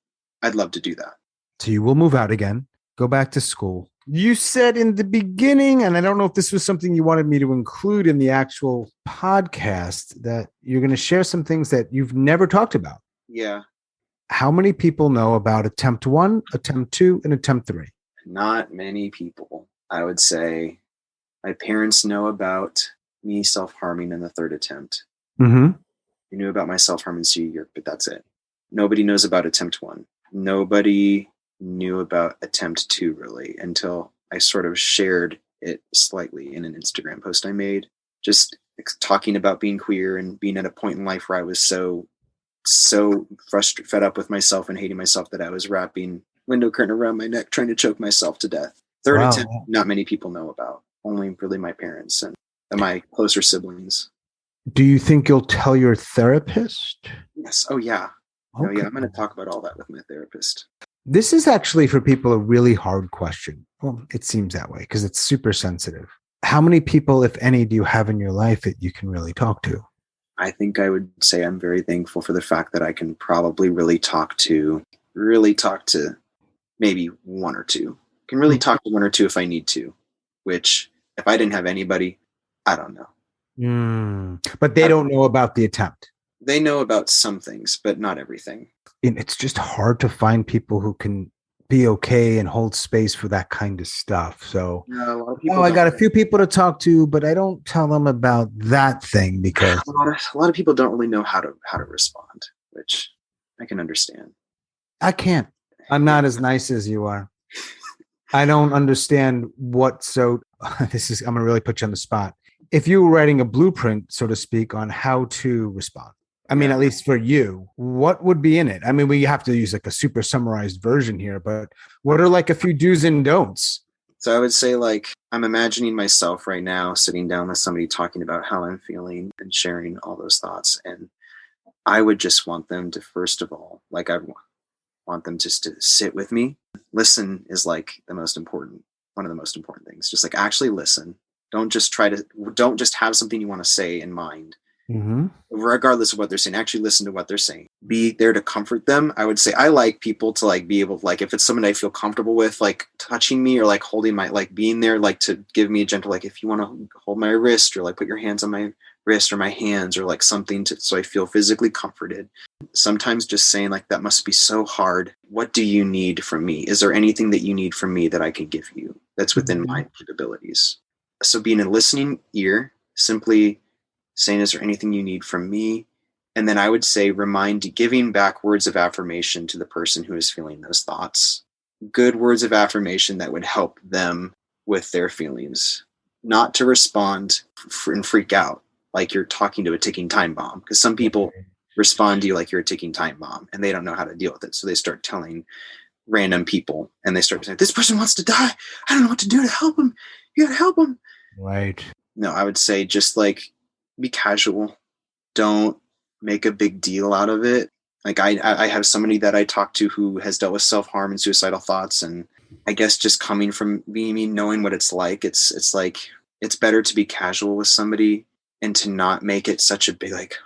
I'd love to do that. So you will move out again, go back to school. You said in the beginning, and I don't know if this was something you wanted me to include in the actual podcast, that you're going to share some things that you've never talked about. Yeah. How many people know about attempt 1, attempt 2, and attempt 3? Not many people. I would say my parents know about me self-harming in the 3rd attempt. Mm-hmm. They knew about my self-harming senior year, but that's it. Nobody knows about attempt 1. Nobody knew about attempt 2 really until I sort of shared it slightly in an Instagram post I made, just talking about being queer and being at a point in life where I was so frustrated, fed up with myself and hating myself that I was wrapping window curtain around my neck, trying to choke myself to death. 3rd attempt, not many people know about. Only really my parents and my closer siblings. Do you think you'll tell your therapist? Yes. Oh yeah. Okay. Oh yeah. I'm going to talk about all that with my therapist. This is actually for people a really hard question. Well, it seems that way because it's super sensitive. How many people, if any, do you have in your life that you can really talk to? I think I would say I'm very thankful for the fact that I can probably really talk to maybe one or two. Can really talk to one or two if I need to, which if I didn't have anybody, I don't know. But they don't know about the attempt. They know about some things, but not everything. And it's just hard to find people who can be okay and hold space for that kind of stuff. So, a lot of people I got a few people to talk to, but I don't tell them about that thing because a lot of people don't really know how to respond, which I can understand. I can't. I'm not as nice as you are. I don't understand what. So I'm going to really put you on the spot. If you were writing a blueprint, so to speak, on how to respond, I mean, at least for you, what would be in it? I mean, we have to use like a super summarized version here, but what are like a few do's and don'ts? So I would say, like, I'm imagining myself right now sitting down with somebody talking about how I'm feeling and sharing all those thoughts. And I would just want them to, first of all, like, I want them just to sit with me. Listen is like one of the most important things. Just like actually listen. Don't just have something you want to say in mind. Mm-hmm. Regardless of what they're saying, actually listen to what they're saying. Be there to comfort them. I would say I like people to like be able to, like, if it's someone I feel comfortable with, like touching me or like holding my, like being there, like to give me a gentle, like if you want to hold my wrist or like put your hands on my wrist or my hands or like something so I feel physically comforted. Sometimes just saying like, that must be so hard. What do you need from me? Is there anything that you need from me that I can give you that's within my capabilities? So being a listening ear, simply saying, is there anything you need from me? And then I would say giving back words of affirmation to the person who is feeling those thoughts. Good words of affirmation that would help them with their feelings. Not to respond and freak out like you're talking to a ticking time bomb. Because some people respond to you like you're a ticking time bomb and they don't know how to deal with it. So they start telling random people and they start saying, this person wants to die. I don't know what to do to help him. You gotta help him. Right. No, I would say just like, be casual. Don't make a big deal out of it. Like I have somebody that I talk to who has dealt with self-harm and suicidal thoughts. And I guess just coming from me, knowing what it's like, it's like, it's better to be casual with somebody and to not make it such a big, like,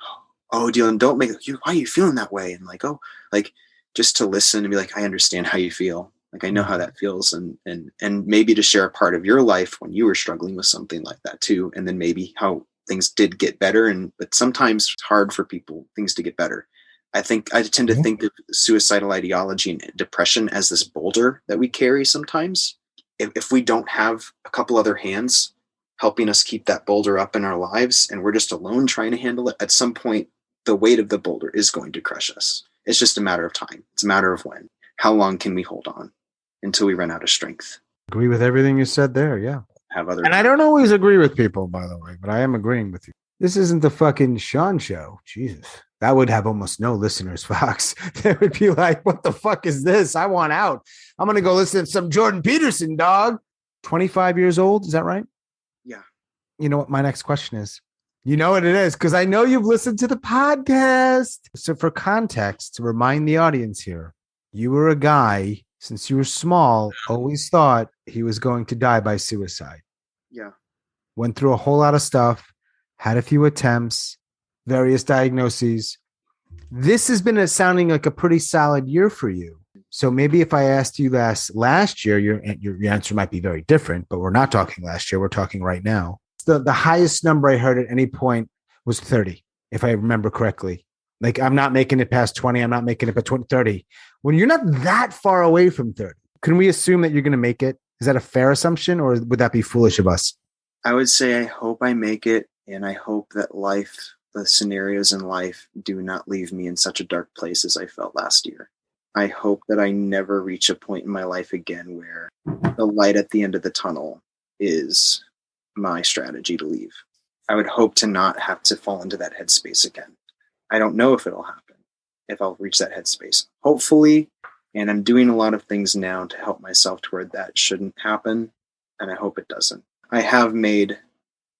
oh, Dylan, don't make it, why are you feeling that way? And like, oh, like just to listen and be like, I understand how you feel. Like, I know how that feels. And maybe to share a part of your life when you were struggling with something like that too. And then maybe how things did get better. But sometimes it's hard for things to get better. I tend to think of suicidal ideology and depression as this boulder that we carry sometimes. If we don't have a couple other hands helping us keep that boulder up in our lives and we're just alone trying to handle it, at some point, the weight of the boulder is going to crush us. It's just a matter of time. It's a matter of when. How long can we hold on until we run out of strength? Agree with everything you said there. Yeah. And I don't always agree with people, by the way, but I am agreeing with you. This isn't the fucking Sean show. Jesus. That would have almost no listeners, Fox. They would be like, what the fuck is this? I want out. I'm going to go listen to some Jordan Peterson, dog. 25 years old. Is that right? Yeah. You know what my next question is? You know what it is? Because I know you've listened to the podcast. So for context, to remind the audience here, you were a guy, since you were small, always thought he was going to die by suicide. Yeah. Went through a whole lot of stuff, had a few attempts, various diagnoses. This has been sounding like a pretty solid year for you. So maybe if I asked you last year, your answer might be very different, but we're not talking last year. We're talking right now. The highest number I heard at any point was 30, if I remember correctly. Like, I'm not making it past 20. I'm not making it past 30. When you're not that far away from 30, can we assume that you're going to make it? Is that a fair assumption, or would that be foolish of us? I would say I hope I make it, and I hope that the scenarios in life do not leave me in such a dark place as I felt last year. I hope that I never reach a point in my life again where the light at the end of the tunnel is my strategy to leave. I would hope to not have to fall into that headspace again. I don't know if it'll happen, if I'll reach that headspace. Hopefully, and I'm doing a lot of things now to help myself toward that shouldn't happen, and I hope it doesn't. I have made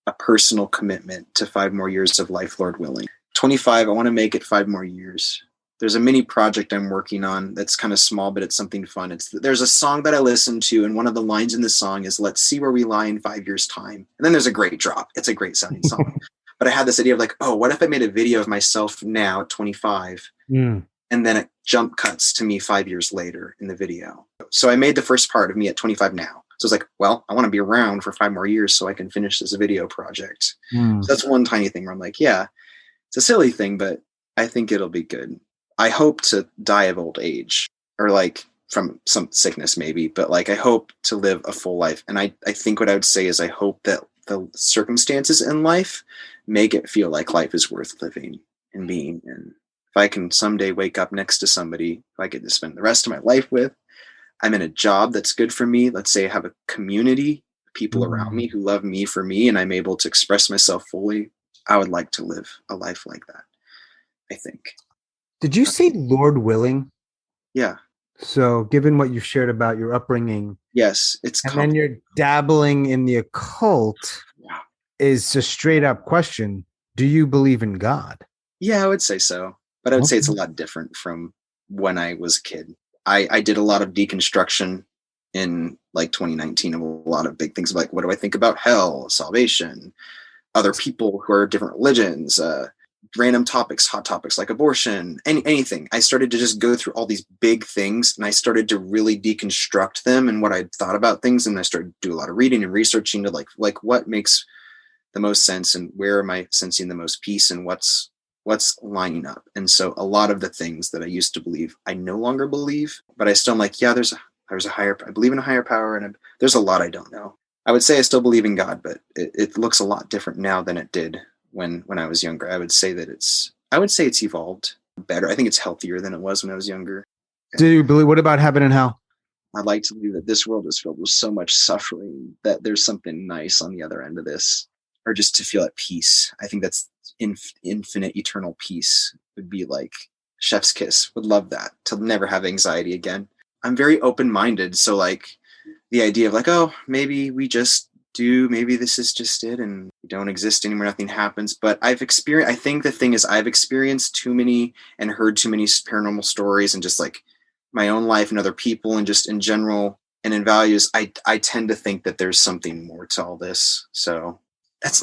a personal commitment to 5 more years of life, Lord willing. 25, I want to make it 5 more years. there's a mini project I'm working on that's kind of small, but it's something fun. There's a song that I listen to, and one of the lines in the song is "Let's see where we lie in 5 years' time." And then there's a great drop. It's a great sounding song. But I had this idea of like, oh, what if I made a video of myself now at 25, and then it jump cuts to me 5 years later in the video. So I made the first part of me at 25 now. So it's like, well, I want to be around for 5 more years so I can finish this video project. So that's one tiny thing where I'm like, yeah, it's a silly thing, but I think it'll be good. I hope to die of old age, or like from some sickness maybe, but like I hope to live a full life. And I think what I would say is I hope that the circumstances in life make it feel like life is worth living and being. And if I can someday wake up next to somebody who I get to spend the rest of my life with, I'm in a job that's good for me. Let's say I have a community, people around me who love me for me, and I'm able to express myself fully. I would like to live a life like that, I think. Did you say Lord willing? Yeah. So given what you've shared about your upbringing, yes, it's and then you're dabbling in the occult, is a straight up question. Do you believe in God? Yeah, I would say so. But I would say it's a lot different from when I was a kid. I did a lot of deconstruction in like 2019 of a lot of big things, like what do I think about hell, salvation, other people who are different religions, random topics, hot topics like abortion, anything. I started to just go through all these big things, and I started to really deconstruct them and what I thought about things. And I started to do a lot of reading and researching to like what makes the most sense, and where am I sensing the most peace, and what's lining up. And so a lot of the things that I used to believe, I no longer believe, but I still am like, yeah, there's a higher, I believe in a higher power, and there's a lot I don't know. I would say I still believe in God, but it looks a lot different now than it did when I was younger. I would say it's evolved better. I think it's healthier than it was when I was younger. Do you believe, what about heaven and hell? I'd like to believe that this world is filled with so much suffering that there's something nice on the other end of this, or just to feel at peace. I think that's infinite, eternal peace would be like chef's kiss. Would love that, to never have anxiety again. I'm very open-minded. So like the idea of like, oh, maybe we just maybe this is just it and we don't exist anymore, nothing happens. But I think the thing is I've experienced too many and heard too many paranormal stories, and just like my own life and other people, and just in general and in values, I tend to think that there's something more to all this. So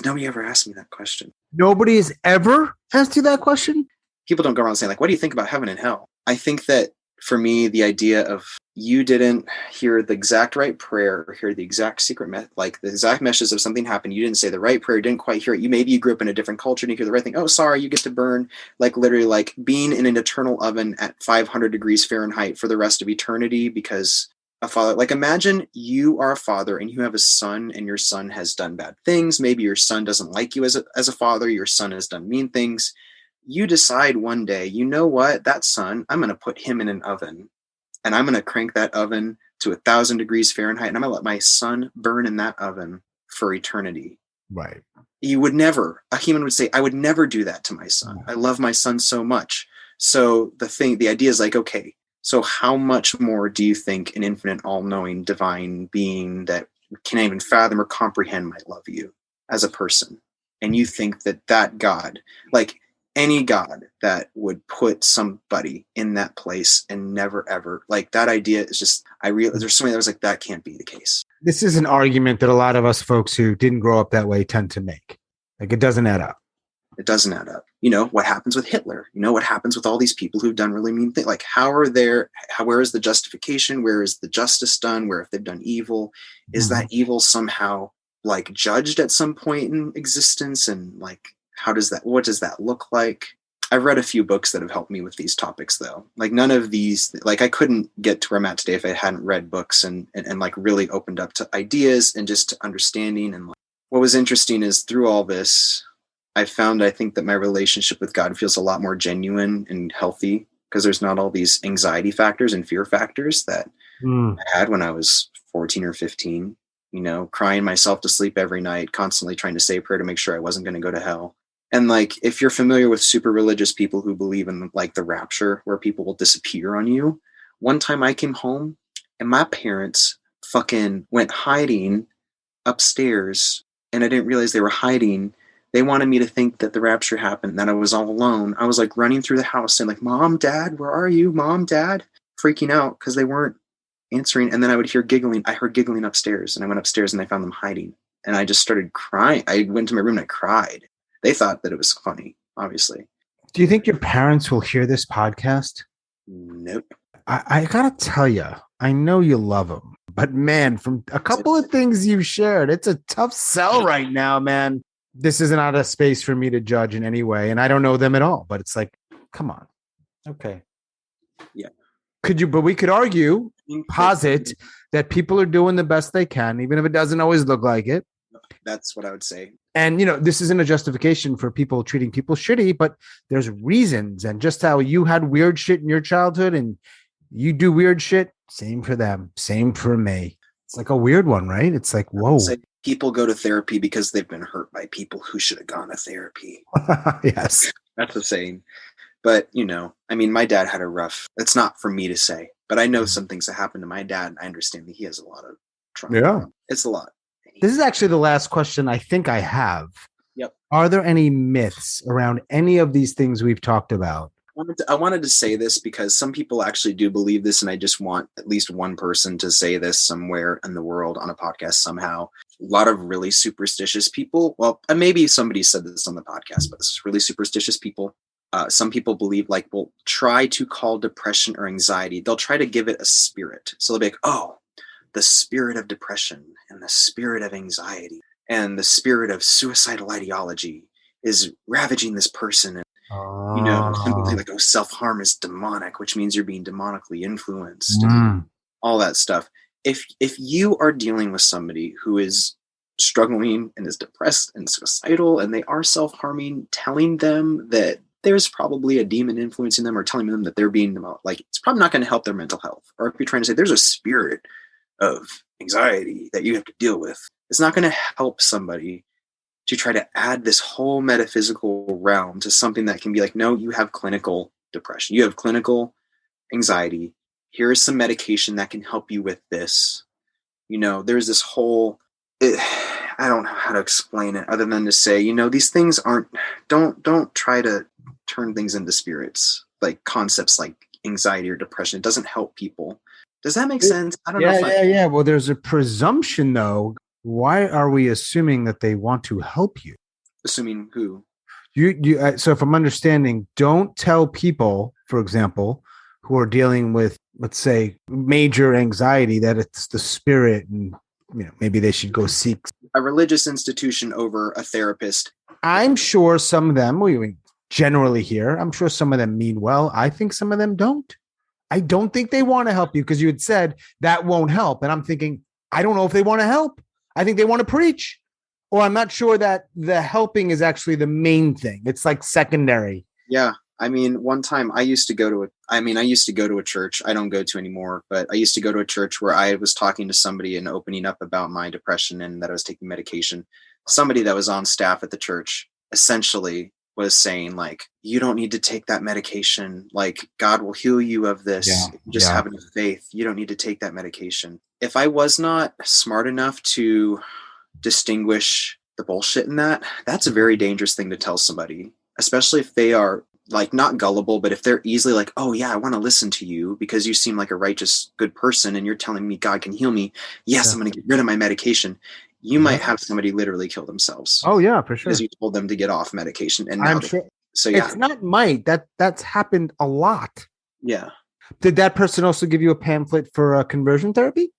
nobody ever asked me that question. Nobody has ever asked you that question? People don't go around saying like, what do you think about heaven and hell? I think that for me, the idea of you didn't hear the exact right prayer, or hear the exact secret, like the exact message of something happened. You didn't say the right prayer, didn't quite hear it. Maybe you grew up in a different culture and you hear the right thing. Oh, sorry, you get to burn, like literally like being in an eternal oven at 500 degrees Fahrenheit for the rest of eternity because a father, like imagine you are a father and you have a son, and your son has done bad things. Maybe your son doesn't like you as a father. Your son has done mean things. You decide one day, you know what, that son, I'm going to put him in an oven, and I'm going to crank that oven to 1,000 degrees Fahrenheit, and I'm going to let my son burn in that oven for eternity. Right. You would never, a human would say, I would never do that to my son. I love my son so much. So the idea is like, okay, so how much more do you think an infinite, all-knowing, divine being that can't even fathom or comprehend might love you as a person? And you think that God, like any God that would put somebody in that place and never ever, like that idea is just, I realized there's something that was like, that can't be the case. This is an argument that a lot of us folks who didn't grow up that way tend to make. Like it doesn't add up. It doesn't add up. You know, what happens with Hitler? You know, what happens with all these people who've done really mean things? Like where is the justification? Where is the justice done? Where if they've done evil, is that evil somehow like judged at some point in existence? And like, what does that look like? I've read a few books that have helped me with these topics though. Like none of these, like I couldn't get to where I'm at today if I hadn't read books and like really opened up to ideas and just to understanding. And like, what was interesting is through all this, I think that my relationship with God feels a lot more genuine and healthy because there's not all these anxiety factors and fear factors that I had when I was 14 or 15, you know, crying myself to sleep every night, constantly trying to say a prayer to make sure I wasn't going to go to hell. And like, if you're familiar with super religious people who believe in like the rapture, where people will disappear on you. One time I came home and my parents fucking went hiding upstairs, and I didn't realize they were hiding They wanted me to think that the rapture happened, that I was all alone. I was like running through the house saying like, Mom, Dad, where are you? Mom, Dad, freaking out because they weren't answering. And then I would hear giggling. I heard giggling upstairs, and I went upstairs and I found them hiding. And I just started crying. I went to my room and I cried. They thought that it was funny, obviously. Do you think your parents will hear this podcast? Nope. I gotta tell you, I know you love them, but man, from a couple of things you've shared, it's a tough sell right now, man. This is not a space for me to judge in any way, and I don't know them at all. But it's like, come on, okay, yeah. But we could argue, posit that people are doing the best they can, even if it doesn't always look like it. That's what I would say. And, this isn't a justification for people treating people shitty, but there's reasons. And just how you had weird shit in your childhood and you do weird shit, same for them, same for me. It's like a weird one, right? It's like, whoa. People go to therapy because they've been hurt by people who should have gone to therapy. Yes. That's the saying. But, my dad had a rough, it's not for me to say, but I know some things that happened to my dad. And I understand that he has a lot of trauma. Yeah. It's a lot. This is actually the last question I think I have. Yep. Are there any myths around any of these things we've talked about? I wanted to say this because some people actually do believe this, and I just want at least one person to say this somewhere in the world on a podcast somehow. A lot of really superstitious people. Well, maybe somebody said this on the podcast, but this is really superstitious people. Some people believe try to call depression or anxiety. They'll try to give it a spirit. So they'll be like, oh, the spirit of depression and the spirit of anxiety and the spirit of suicidal ideology is ravaging this person. And, simply like, self-harm is demonic, which means you're being demonically influenced and all that stuff. If you are dealing with somebody who is struggling and is depressed and suicidal and they are self-harming, telling them that there's probably a demon influencing them or telling them that they're being it's probably not going to help their mental health. Or if you're trying to say there's a spirit of anxiety that you have to deal with, it's not going to help somebody to try to add this whole metaphysical realm to something that can be like, no, you have clinical depression. You have clinical anxiety. Here is some medication that can help you with this. There's this whole, I don't know how to explain it other than to say, these things don't try to turn things into spirits, like concepts like anxiety or depression. It doesn't help people. Does that make sense? I don't know. Yeah. Well, there's a presumption, though. Why are we assuming that they want to help you? Assuming who? So if I'm understanding, don't tell people, for example, who are dealing with, let's say, major anxiety that it's the spirit and maybe they should go seek a religious institution over a therapist. I'm sure some of them, we generally hear, I'm sure some of them mean well. I think some of them don't. I don't think they want to help you because you had said that won't help. And I'm thinking, I don't know if they want to help. I think they want to preach, or I'm not sure that the helping is actually the main thing. It's like secondary. Yeah. One time I used to go to a church. I don't go to anymore, but I used to go to a church where I was talking to somebody and opening up about my depression and that I was taking medication. Somebody that was on staff at the church essentially was saying you don't need to take that medication. God will heal you of this. Yeah, have enough faith. You don't need to take that medication. If I was not smart enough to distinguish the bullshit in that, that's a very dangerous thing to tell somebody, especially if they are not gullible, but if they're easily oh yeah, I want to listen to you because you seem like a righteous, good person and you're telling me God can heal me. Yes, yeah. I'm going to get rid of my medication. You might have somebody literally kill themselves. Oh yeah, for sure. Because you told them to get off medication. And I'm sure. So yeah. It's not might. That's happened a lot. Yeah. Did that person also give you a pamphlet for conversion therapy?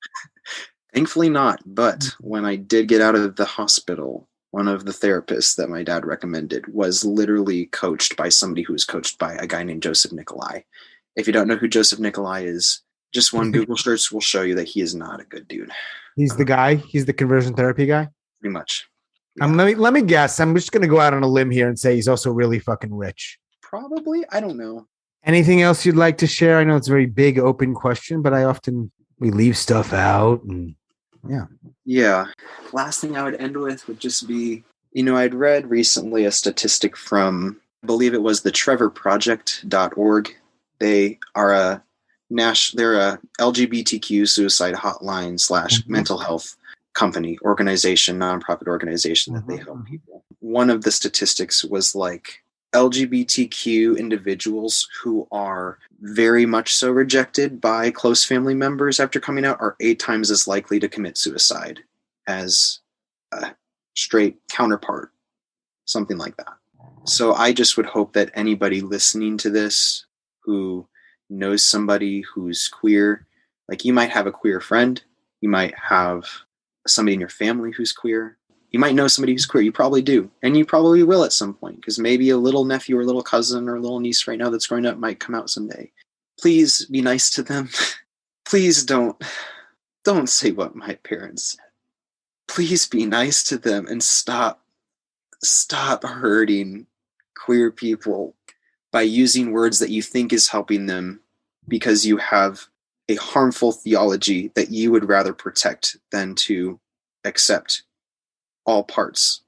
Thankfully not. But when I did get out of the hospital, one of the therapists that my dad recommended was literally coached by somebody who was coached by a guy named Joseph Nicolai. If you don't know who Joseph Nicolai is, just one Google search will show you that he is not a good dude. He's the guy? He's the conversion therapy guy? Pretty much. Yeah. Let me guess. I'm just going to go out on a limb here and say he's also really fucking rich. Probably. I don't know. Anything else you'd like to share? I know it's a very big, open question, but we leave stuff out. And yeah. Yeah. Last thing I would end with would just be, I'd read recently a statistic from, I believe it was the trevorproject.org. They are they're a LGBTQ suicide hotline / mental health company, nonprofit organization that they help people. one of the statistics was like LGBTQ individuals who are very much so rejected by close family members after coming out are 8 times as likely to commit suicide as a straight counterpart, something like that. So I just would hope that anybody listening to this who knows somebody who's queer, like you might have a queer friend, you might have somebody in your family who's queer, you might know somebody who's queer, you probably do, and you probably will at some point, because maybe a little nephew or little cousin or little niece right now that's growing up might come out someday. Please be nice to them. Please don't say what my parents said. Please be nice to them and stop hurting queer people by using words that you think is helping them because you have a harmful theology that you would rather protect than to accept all parts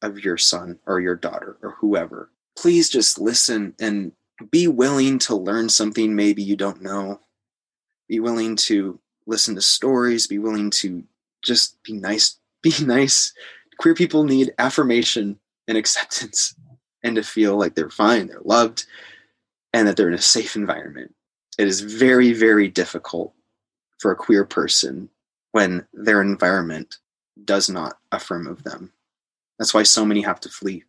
of your son or your daughter or whoever. Please just listen and be willing to learn something maybe you don't know. Be willing to listen to stories. Be willing to just be nice. Be nice. Queer people need affirmation and acceptance and to feel like they're fine, they're loved, and that they're in a safe environment. It is very, very difficult for a queer person when their environment does not affirm of them. That's why so many have to flee.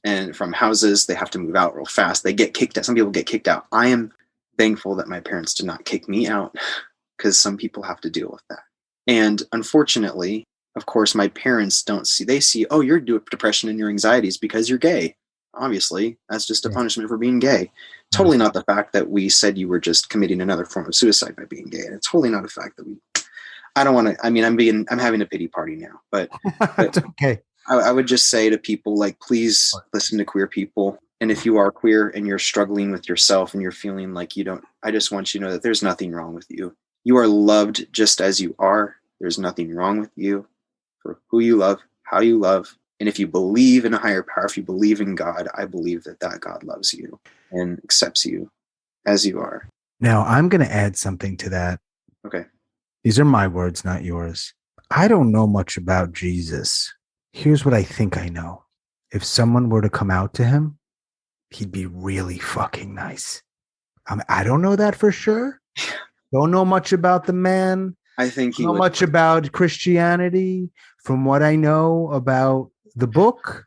And from houses, they have to move out real fast. They get kicked out. Some people get kicked out. I am thankful that my parents did not kick me out because some people have to deal with that. And unfortunately, of course, my parents they see, oh, you're depression and your anxieties because you're gay. Obviously, that's just a punishment for being gay. Totally not the fact that we said you were just committing another form of suicide by being gay. And it's totally not a fact that I don't want to, I mean, I'm having a pity party now, but It's okay. I would just say to people, like, please listen to queer people. And if you are queer and you're struggling with yourself and you're feeling like I just want you to know that there's nothing wrong with you. You are loved just as you are. There's nothing wrong with you for who you love, how you love. And if you believe in a higher power, if you believe in God, I believe that God loves you and accepts you as you are. Now, I'm going to add something to that. Okay. These are my words, not yours. I don't know much about Jesus. Here's what I think I know. If someone were to come out to him, he'd be really fucking nice. I don't know that for sure. Don't know much about the man. I think know much about Christianity. From what I know about the book,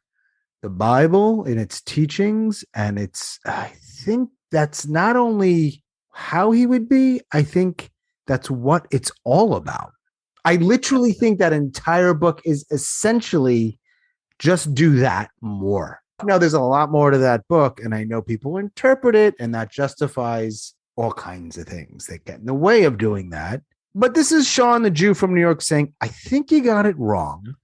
the Bible and its teachings, and I think that's not only how he would be, I think that's what it's all about. I literally think that entire book is essentially just do that more. Now, there's a lot more to that book, and I know people interpret it, and that justifies all kinds of things that get in the way of doing that. But this is Sean, the Jew from New York, saying, I think you got it wrong.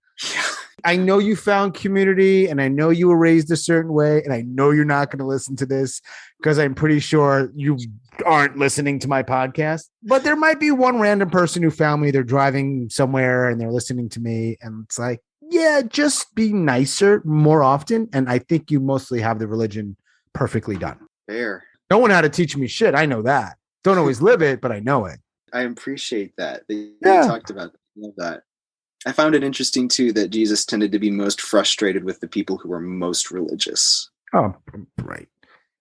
I know you found community, and I know you were raised a certain way, and I know you're not going to listen to this because I'm pretty sure you aren't listening to my podcast. But there might be one random person who found me. They're driving somewhere and they're listening to me, and it's like, yeah, just be nicer more often. And I think you mostly have the religion perfectly done. Fair. No one had to teach me shit. I know that. Don't always live it, but I know it. I appreciate that. They talked about that. I love that. I found it interesting, too, that Jesus tended to be most frustrated with the people who were most religious. Oh, right.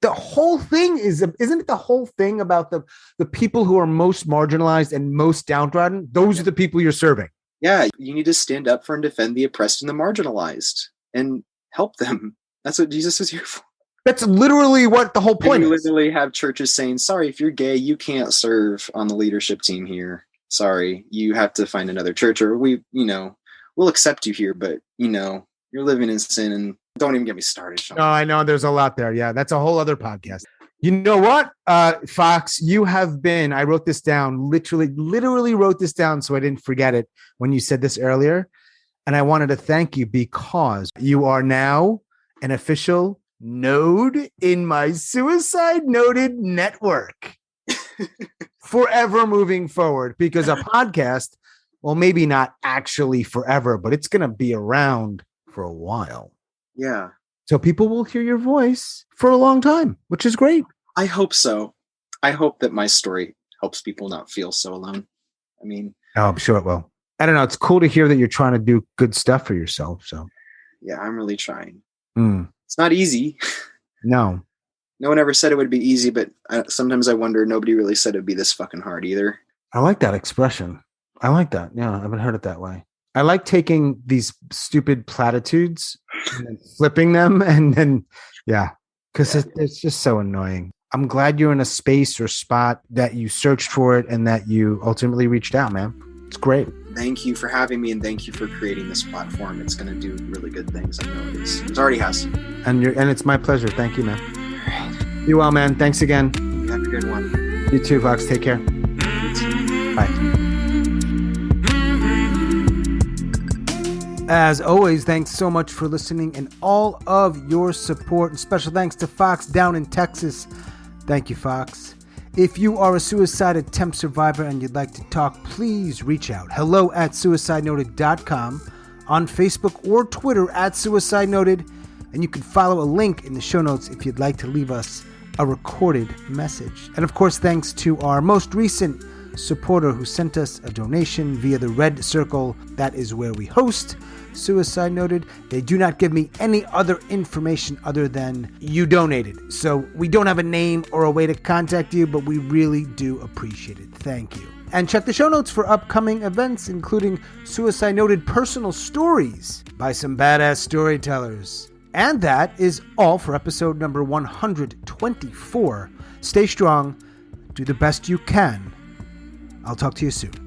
The whole thing isn't it the whole thing about the people who are most marginalized and most downtrodden? Those are the people you're serving. Yeah, you need to stand up for and defend the oppressed and the marginalized and help them. That's what Jesus is here for. That's literally what the whole point is. You literally have churches saying, sorry, if you're gay, you can't serve on the leadership team here. Sorry, you have to find another church, or we'll accept you here, but you're living in sin, and don't even get me started, Sean. No, I know there's a lot there. Yeah, that's a whole other podcast. You know what, Fox, you have been, I wrote this down, literally wrote this down so I didn't forget it when you said this earlier. And I wanted to thank you because you are now an official node in my Suicide Noted network. Forever moving forward, because a podcast, well, maybe not actually forever, but it's going to be around for a while. Yeah. So people will hear your voice for a long time, which is great. I hope so. I hope that my story helps people not feel so alone. Oh, I'm sure it will. I don't know. It's cool to hear that you're trying to do good stuff for yourself. So Yeah, I'm really trying. Mm. It's not easy. No. No one ever said it would be easy, but sometimes I wonder, nobody really said it'd be this fucking hard either. I like that expression. I like that. Yeah, I haven't heard it that way. I like taking these stupid platitudes and then flipping them and then, because it's just so annoying. I'm glad you're in a space or spot that you searched for it and that you ultimately reached out, man. It's great. Thank you for having me, and thank you for creating this platform. It's going to do really good things. I know it is. It already has. And it's my pleasure. Thank you, man. Be well, man. Thanks again. Have a good one. You too, Vox. Take care. Bye. As always, thanks so much for listening and all of your support. And special thanks to Fox down in Texas. Thank you, Fox. If you are a suicide attempt survivor and you'd like to talk, please reach out. hello@suicidenoted.com, on Facebook or Twitter @suicidenoted, and you can follow a link in the show notes if you'd like to leave us a recorded message. And of course, thanks to our most recent supporter who sent us a donation via the Red Circle. That is where we host Suicide Noted. They do not give me any other information other than you donated. So we don't have a name or a way to contact you, but we really do appreciate it. Thank you. And check the show notes for upcoming events, including Suicide Noted personal stories by some badass storytellers. And that is all for episode number 124. Stay strong. Do the best you can. I'll talk to you soon.